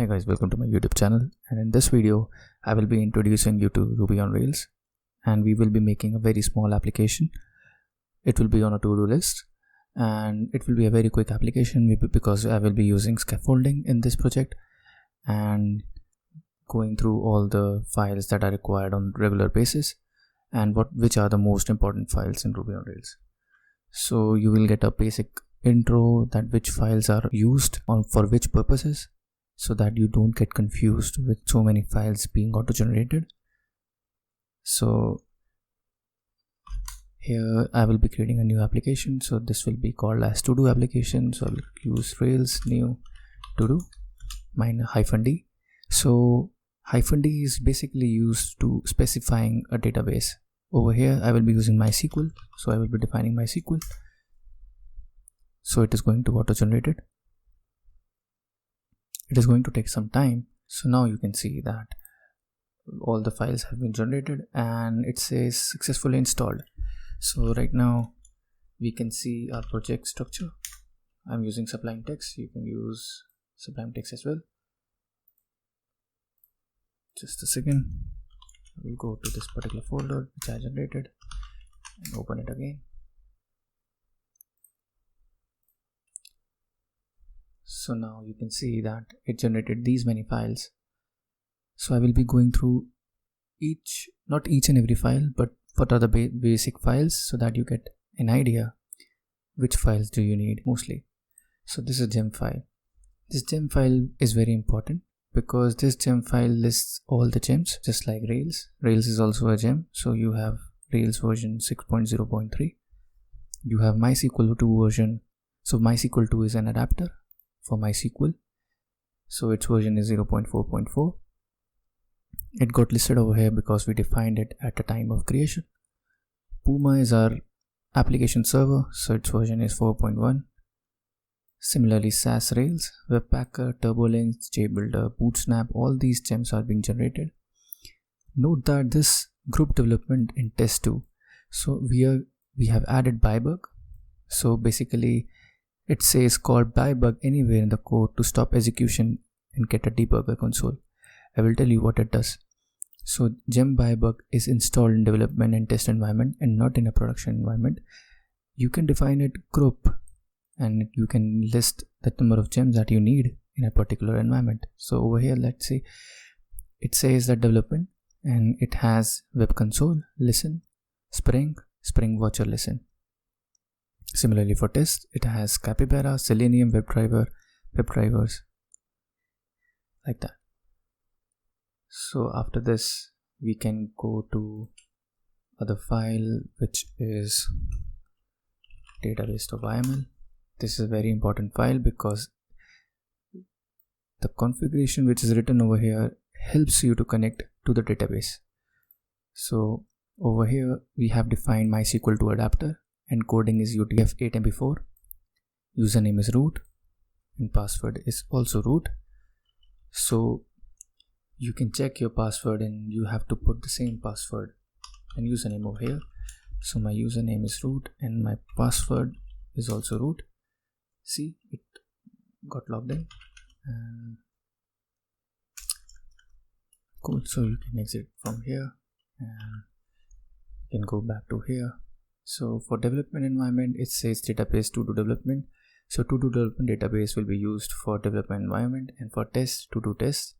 Hey guys, welcome to my YouTube channel, and in this video I will be introducing you to Ruby on Rails, and we will be making a very small application. It will be on a to-do list, and it will be a very quick application because I will be using scaffolding in this project and going through all the files that are required on regular basis and which are the most important files in Ruby on Rails. So you will get a basic intro that which files are used for which purposes, so that you don't get confused with so many files being auto-generated. So here I will be creating a new application, so this will be called as to-do application. So I will use Rails new to-do -d. So -d is basically used to specifying a database. Over here I will be using MySQL, so I will be defining MySQL. So it is going to auto-generate it. It is going to take some time. So now you can see that all the files have been generated and it says successfully installed. So right now we can see our project structure. I'm using Sublime Text. You can use Sublime Text as well. Just a second. I will go to this particular folder which I generated and open it again. So now you can see that it generated these many files. So I will be going through not each and every file, but what are the basic files, so that you get an idea which files do you need mostly. So this is gem file. This gem file is very important because this gem file lists all the gems, just like Rails. Rails is also a gem. So you have Rails version 6.0.3. You have MySQL 2 version. So MySQL 2 is an adapter for MySQL, so its version is 0.4.4. It got listed over here because we defined it at the time of creation. Puma is our application server, so its version is 4.1. Similarly, Sass Rails, Webpacker, TurboLinks, JBuilder, Bootsnap, all these gems are being generated. Note that this group development in test2, so we have added bybug. So basically it says call bybug anywhere in the code to stop execution and get a debugger console. I will tell you what it does. So gem bybug is installed in development and test environment and not in a production environment. You can define it group and you can list the number of gems that you need in a particular environment. So over here, let's see, it says that development and it has web console, listen, Spring Watcher, listen. Similarly for test, it has Capybara, Selenium, WebDrivers, like that. So after this, we can go to other file, which is database.yml. This is a very important file because the configuration which is written over here helps you to connect to the database. So over here we have defined MySQL 2 adapter. Encoding is UTF-8 MB4, username is root, and password is also root. So you can check your password and you have to put the same password and username over here. So my username is root and my password is also root. See, it got logged in and cool. So you can exit from here and you can go back to here. So for development environment, it says database to-do development. So to-do development database will be used for development environment, and for test, to-do test,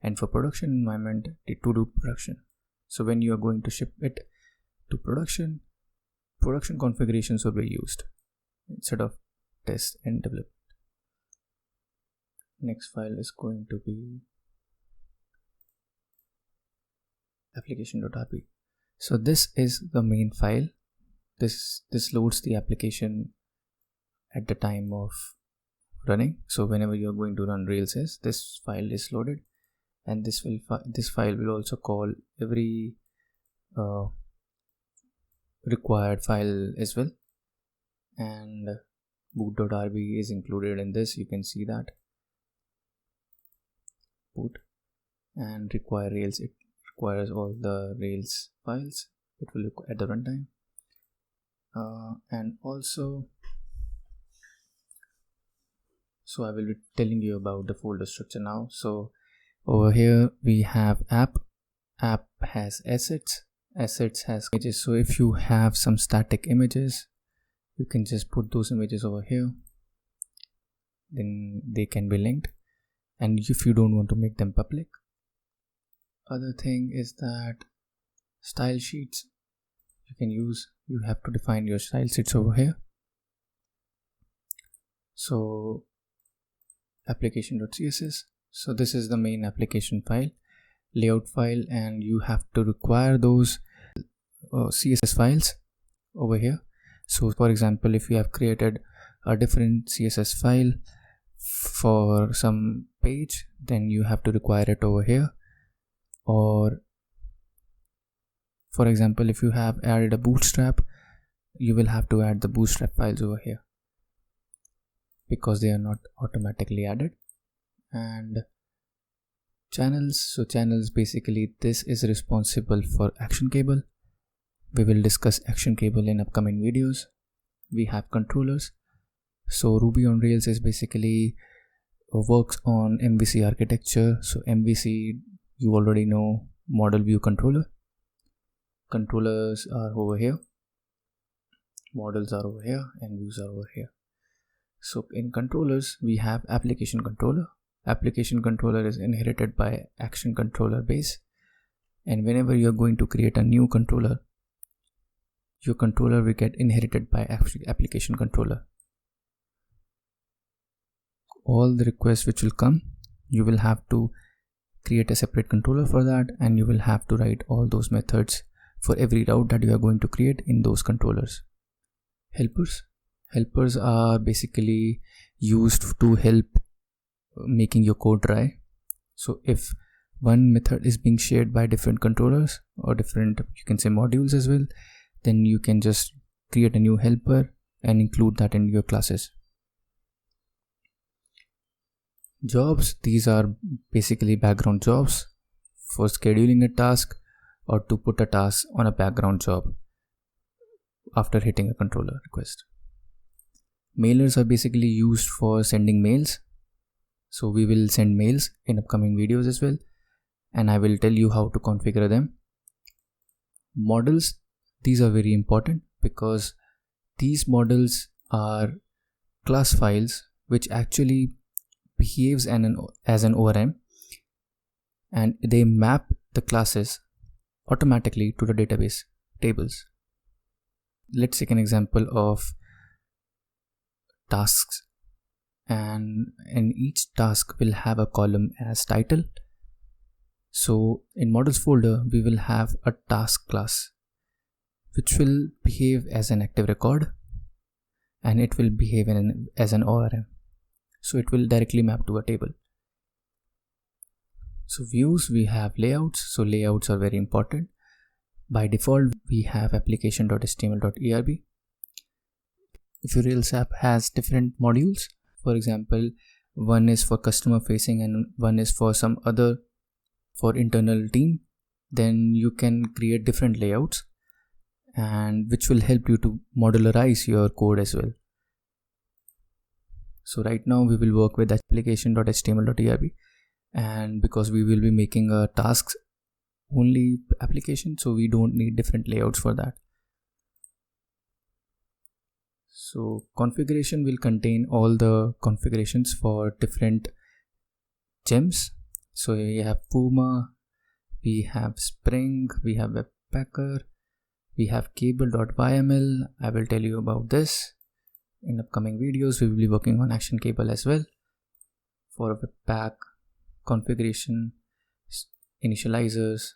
and for production environment, the to-do production. So when you are going to ship it to production configurations will be used instead of test and development. Next file is going to be application.rb. So this is the main file. This loads the application at the time of running. So whenever you are going to run Rails, this file is loaded, and this file will also call every required file as well. And boot.rb is included in this. You can see that boot and require Rails. It requires all the Rails files. It will look at the runtime. And also So I will be telling you about the folder structure now. So over here we have app has assets has images. So if you have some static images, you can just put those images over here, then they can be linked, and if you don't want to make them public. Other thing is that style sheets you have to define your style sheets over here. So application.css, so this is the main application file, layout file, and you have to require those CSS files over here. So for example, if you have created a different CSS file for some page, then you have to require it over here. Or for example, if you have added a bootstrap, you will have to add the bootstrap files over here because they are not automatically added. And channels, so channels, basically this is responsible for action cable. We will discuss action cable in upcoming videos. We have controllers. So Ruby on Rails is basically works on MVC architecture. So MVC, you already know, model view controller. Controllers are over here, models are over here, and views are over here. So in controllers we have application controller. Application controller is inherited by action controller base, and whenever you are going to create a new controller, your controller will get inherited by application controller. All the requests which will come, you will have to create a separate controller for that, and you will have to write all those methods for every route that you are going to create in those controllers. Helpers are basically used to help making your code dry. So if one method is being shared by different controllers or different, you can say, modules as well, then you can just create a new helper and include that in your classes. Jobs, these are basically background jobs for scheduling a task or to put a task on a background job after hitting a controller request. Mailers are basically used for sending mails. So we will send mails in upcoming videos as well, and I will tell you how to configure them. Models, these are very important because these models are class files which actually behaves as an ORM, and they map the classes automatically to the database tables. Let's take an example of tasks, and each task will have a column as title. So in models folder we will have a task class which will behave as an active record, and it will behave as an ORM. So it will directly map to a table. So views, we have layouts. So layouts are very important. By default we have application.html.erb. If your Rails app has different modules, for example, one is for customer facing and one is for some other for internal team, then you can create different layouts, and which will help you to modularize your code as well. So right now we will work with application.html.erb, and because we will be making a tasks only application, so we don't need different layouts for that. So configuration will contain all the configurations for different gems. So we have Puma, we have Spring, we have Webpacker, we have cable.yml. I will tell you about this in upcoming videos. We will be working on action cable as well for Webpack configuration, initializers,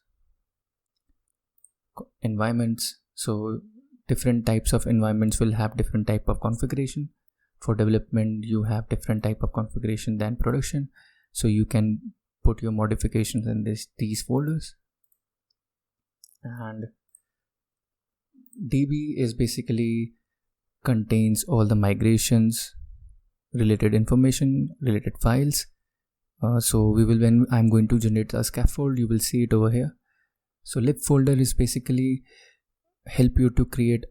environments. So different types of environments will have different type of configuration. For development you have different type of configuration than production, so you can put your modifications in these folders. And DB is basically contains all the migrations related information, related files. So when I'm going to generate a scaffold, you will see it over here. So lib folder is basically help you to create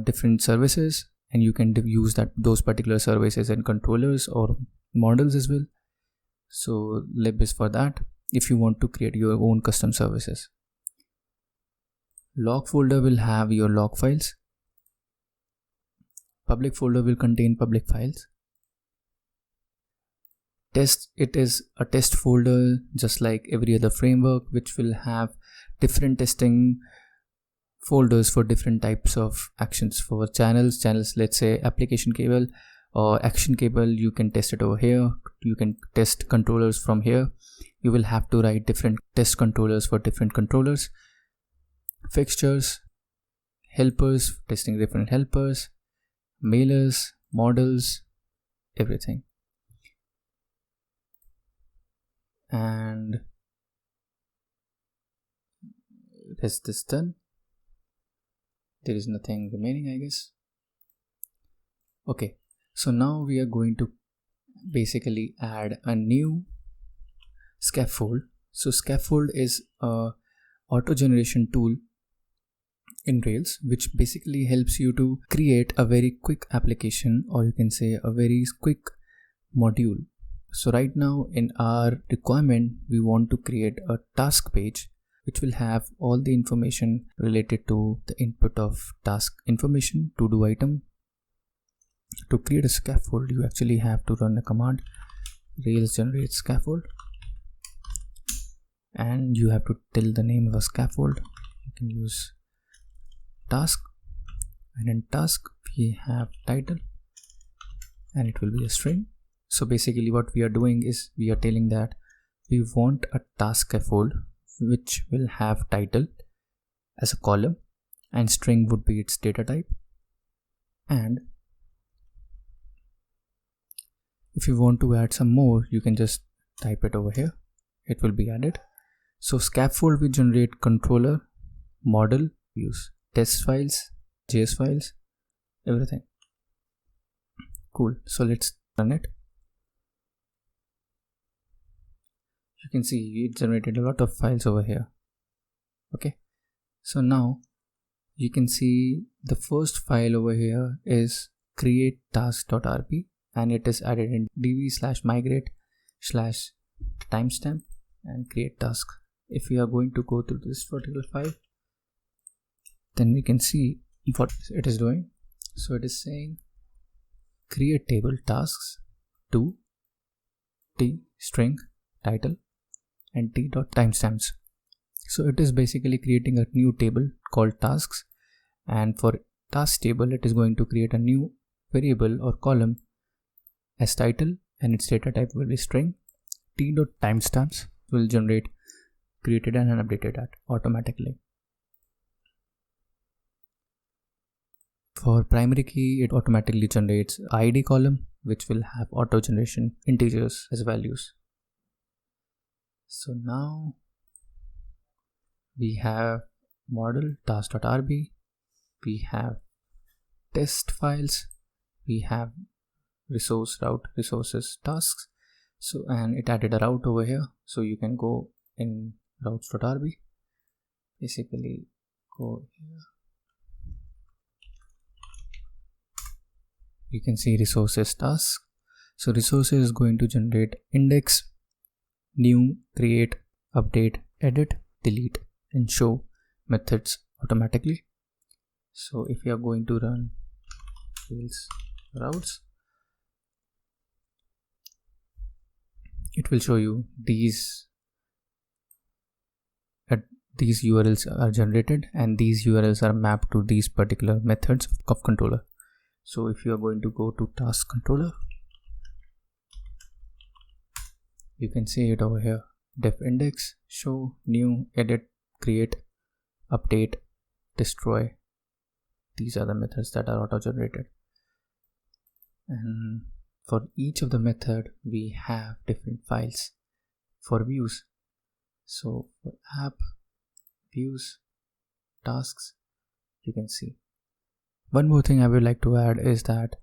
different services, and you can use those particular services in controllers or models as well. So lib is for that if you want to create your own custom services. Log folder will have your log files. Public folder will contain public files. Test, it is a test folder just like every other framework, which will have different testing folders for different types of actions. For channels, let's say application cable or action cable, you can test it over here. You can test controllers from here. You will have to write different test controllers for different controllers. Fixtures, helpers, testing different helpers, mailers, models, everything. And is this done? There is nothing remaining, I guess. Okay, so now we are going to basically add a new scaffold. So scaffold is a auto generation tool in Rails, which basically helps you to create a very quick application, or you can say a very quick module. So right now in our requirement, we want to create a task page which will have all the information related to the input of task information, to do item. To create a scaffold, you actually have to run a command Rails generate scaffold, and you have to tell the name of a scaffold. You can use task, and in task we have title, and it will be a string. So basically what we are doing is we are telling that we want a task scaffold which will have title as a column, and string would be its data type. And if you want to add some more, you can just type it over here. It will be added. So scaffold will generate controller, model, views, test files, JS files, everything. Cool. So let's run it. You can see it generated a lot of files over here. Okay, so now you can see the first file over here is create task.rb, and it is added in db/migrate/timestamp and create task. If we are going to go through this particular file, then we can see what it is doing. So it is saying create table tasks to t string title and t.timestamps. So it is basically creating a new table called tasks, and for task table it is going to create a new variable or column as title, and its data type will be string. T.timestamps will generate created and updated that automatically. For primary key, it automatically generates ID column, which will have auto generation integers as values. So now we have model task.rb, we have test files, we have resource route resources tasks. So, and it added a route over here, so you can go in routes.rb, basically go here. You can see resources task. So resources is going to generate index, new, create, update, edit, delete, and show methods automatically. So if you are going to run Rails routes, it will show you these URLs are generated, and these URLs are mapped to these particular methods of controller. So if you are going to go to task controller, you can see it over here: def index, show, new, edit, create, update, destroy. These are the methods that are auto generated, and for each of the method we have different files for views. So for app, views, tasks, you can see. One more thing I would like to add is that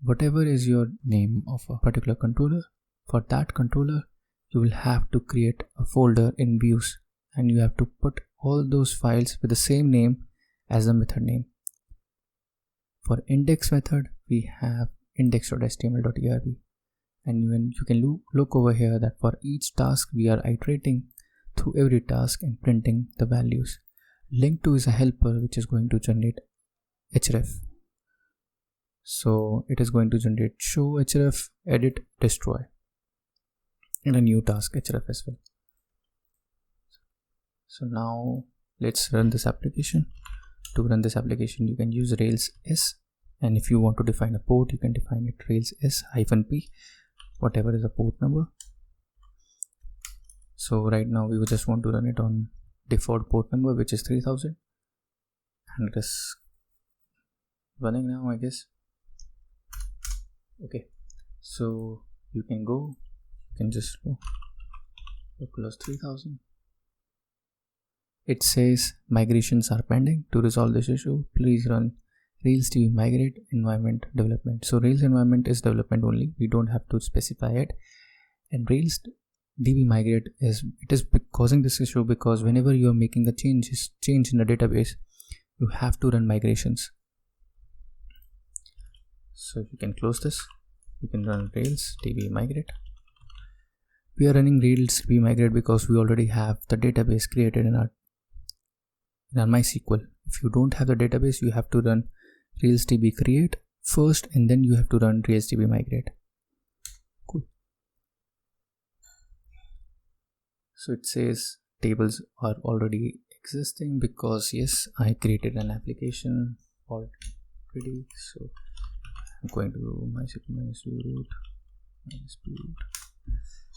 whatever is your name of a particular controller, for that controller you will have to create a folder in views, and you have to put all those files with the same name as the method name. For index method, we have index.html.erb, and when you can look over here that for each task we are iterating through every task and printing the values. Link to is a helper which is going to generate href. So it is going to generate show href, edit, destroy, and a new task href as well. So now let's run this application. To run this application you can use Rails S, and if you want to define a port you can define it Rails S-P, whatever is the port number. So right now we would just want to run it on default port number, which is 3000, and it is running now, I guess. Okay, so you can just go localhost 3000. It says migrations are pending. To resolve this issue, please run Rails DB migrate environment development. So Rails environment is development only. We don't have to specify it. And Rails DB migrate is causing this issue because whenever you are making a change in the database, you have to run migrations. So you can close this. You can run Rails DB migrate. We are running Rails DB migrate because we already have the database created in our MySQL. If you don't have the database, you have to run Rails DB create first, and then you have to run Rails DB migrate. Cool. So it says tables are already existing because yes, I created an application already. So I'm going to MySQL -root.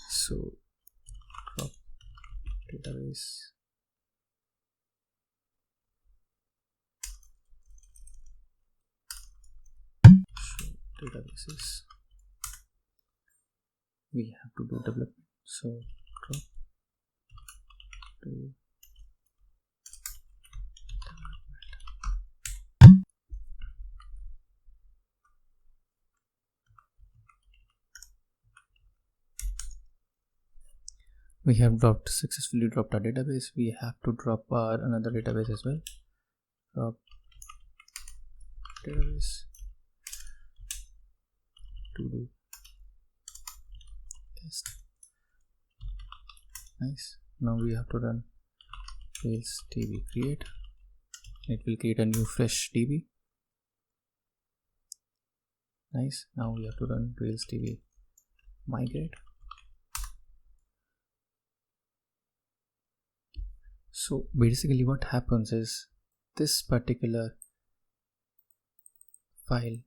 So drop database. Databases, we have to do development, so drop to development. We have successfully dropped our database. We have to drop our another database as well. Drop database to do test. Nice. Now we have to run Rails DB create. It will create a new fresh DB. Nice. Now we have to run Rails DB migrate. So basically what happens is this particular file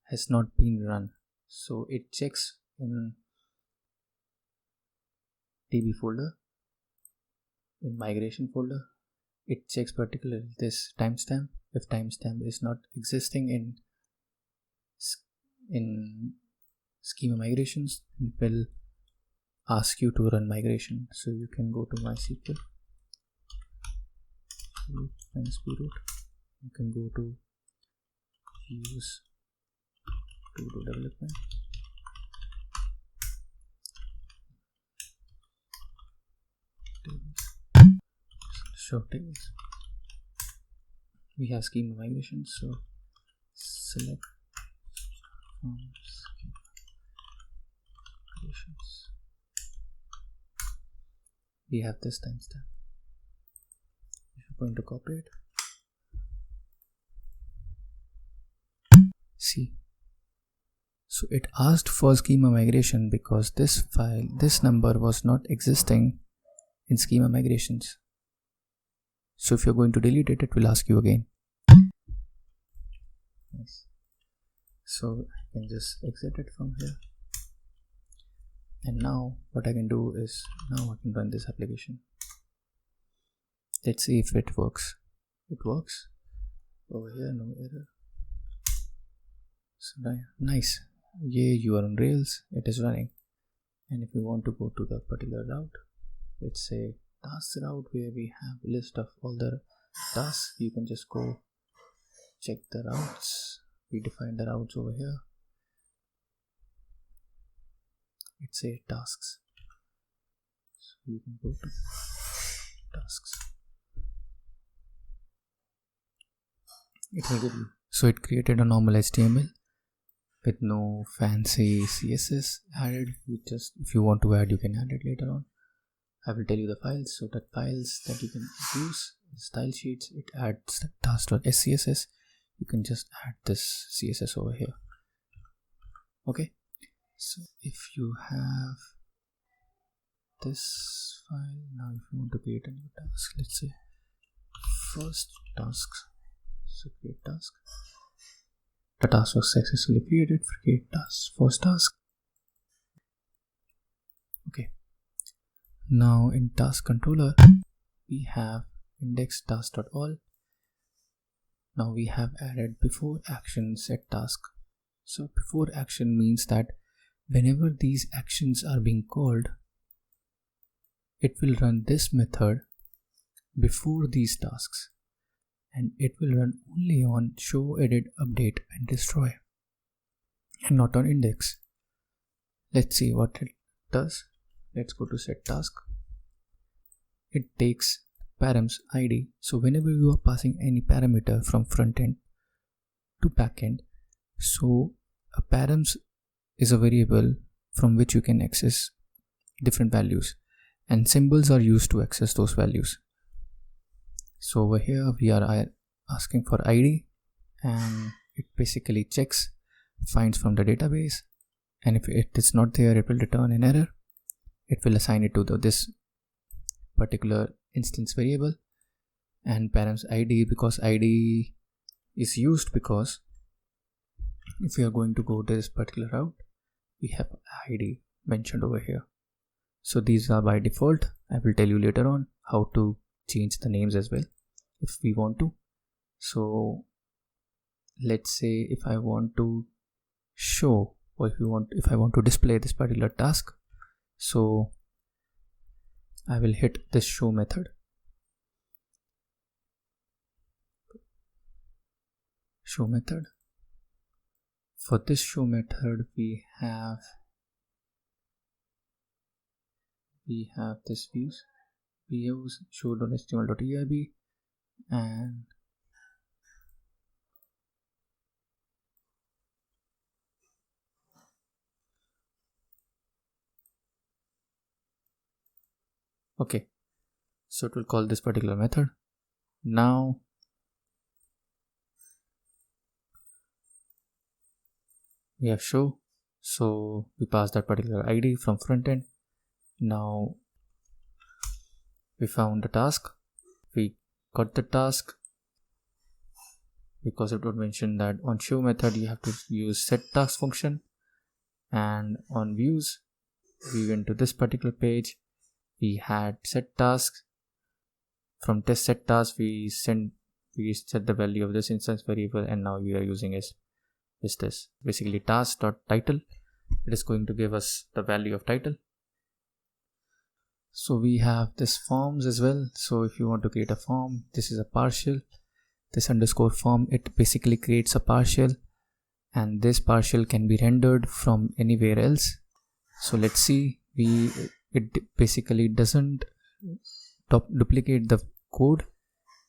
has not been run, so it checks in DB folder, in migration folder. It checks particularly this timestamp. If timestamp is not existing in schema migrations, it will ask you to run migration. So you can go to MySQL -root. You can go to use to do development. Tables. Show tables. We have schema migration, so select from schema migrations. We have this timestamp. If you're going to copy it, see. So it asked for schema migration because this number was not existing in schema migrations. So if you're going to delete it, it will ask you again. Nice. So I can just exit it from here. And now what I can do is, now I can run this application. Let's see if it works. It works. Over here, no error. So nice. Yeah, you are on Rails, it is running. And if you want to go to the particular route, let's say tasks route, where we have a list of all the tasks, you can just go check the routes. We define the routes over here. It's a tasks, so you can go to tasks. It will give you. So it created a normal HTML with no fancy CSS added. If you want to add, you can add it later on. I will tell you the files. So that files that you can use, style sheets, it adds the task.scss. You can just add this CSS over here. Okay, so if you have this file, now if you want to create a new task, let's say first tasks, so create task. The task was successfully created. Create task, first task. Okay, now in task controller we have index task.all. Now we have added before action set task. So before action means that whenever these actions are being called, it will run this method before these tasks, and it will run only on show, edit, update and destroy, and not on index. Let's see what it does. Let's go to set task. It takes params id. So whenever you are passing any parameter from front end to back end, so a params is a variable from which you can access different values, and symbols are used to access those values. So over here we are asking for id, and it basically checks, finds from the database, and if it is not there, it will return an error. It will assign it to this particular instance variable. And params id, because id is used because if we are going to go this particular route, we have id mentioned over here. So these are by default. I will tell you later on how to change the names as well if we want to. So let's say if I want to show, or if I want to display this particular task, so I will hit this show method. Show method. For this show method we have this views show.html.erb, and okay, so it will call this particular method. Now we have show, so we pass that particular id from front end. Now we found the task, we got the task, because it would mention that on show method you have to use set task function, and on views we went to this particular page, we had set tasks. From test set task we set the value of this instance variable, and now we are using is this basically task.title. It is going to give us the value of title. So we have this forms as well. So if you want to create a form, this is a partial, this underscore form, it basically creates a partial, and this partial can be rendered from anywhere else. So let's see, it basically doesn't duplicate the code,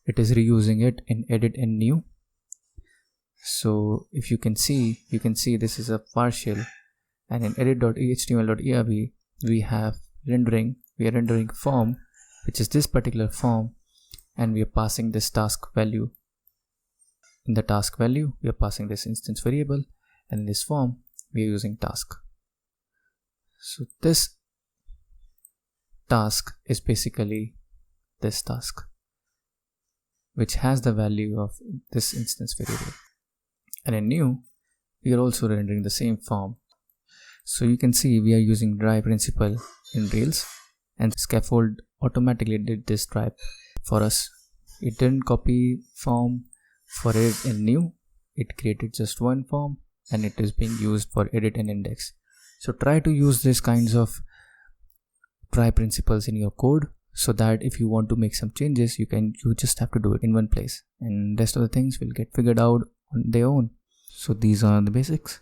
it is reusing it in edit and new. So if you can see this is a partial, and in edit.html.erb we are rendering form, which is this particular form, and we are passing this task value. In the task value we are passing this instance variable, and in this form we are using task. So this task is basically this task, which has the value of this instance variable. And in new we are also rendering the same form. So you can see we are using dry principle in Rails, and scaffold automatically did this dry for us. It didn't copy form for it in new, it created just one form, and it is being used for edit and index. So try to use these kinds of dry principles in your code, so that if you want to make some changes, you just have to do it in one place, and rest of the things will get figured out on their own. So these are the basics.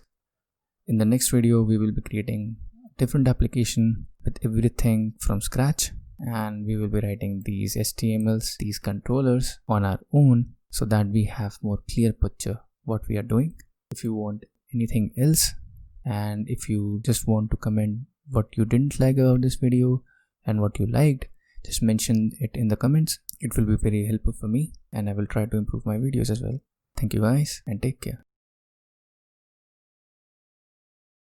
In the next video we will be creating a different application with everything from scratch, and we will be writing these HTMLs, these controllers on our own, so that we have more clear picture what we are doing. If you want anything else. And if you just want to comment what you didn't like about this video and what you liked, just mention it in the comments. It will be very helpful for me and I will try to improve my videos as well. Thank you guys and take care.